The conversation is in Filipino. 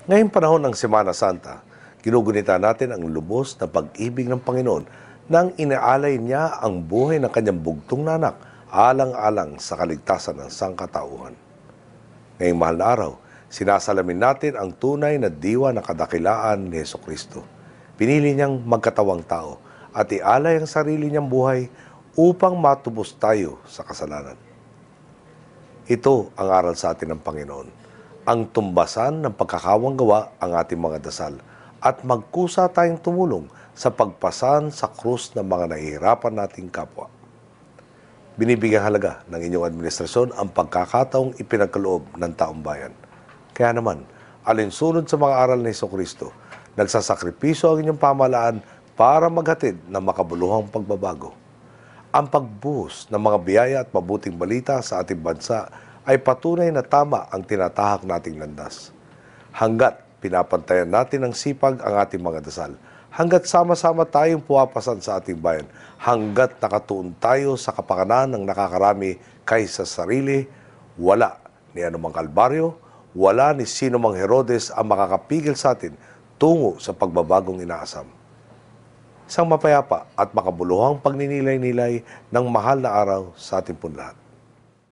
Ngayong panahon ng Semana Santa, ginugunita natin ang lubos na pag-ibig ng Panginoon nang inaalay niya ang buhay ng kanyang bugtong na anak alang-alang sa kaligtasan ng sangkatauhan. Ngayong mahal na araw, sinasalamin natin ang tunay na diwa na kadakilaan ni Jesucristo. Pinili niyang magkatawang tao at ialay ang sarili niyang buhay upang matubos tayo sa kasalanan. Ito ang aral sa atin ng Panginoon. Ang tumbasan ng pagkakawang gawa ang ating mga dasal at magkusa tayong tumulong sa pagpasan sa krus ng mga nahihirapan nating kapwa. Binibigyang halaga ng inyong administrasyon ang pagkakataong ipinagkaloob ng taong bayan. Kaya naman, alinsunod sa mga aral ni Jesucristo, nagsasakripisyo ang inyong pamahalaan para maghatid ng makabuluhang pagbabago. Ang pagbuhos ng mga biyaya at mabuting balita sa ating bansa ay patunay na tama ang tinatahak nating landas. Hanggat pinapantayan natin ng sipag ang ating mga dasal, hanggat sama-sama tayong puwapasan sa ating bayan, hanggat nakatuon tayo sa kapakanan ng nakakarami kaysa sarili, wala ni anumang kalbaryo, wala ni sino mang Herodes ang makakapigil sa atin tungo sa pagbabagong inaasam. Isang mapayapa at makabuluhang pagninilay-nilay ng mahal na araw sa ating punlahat.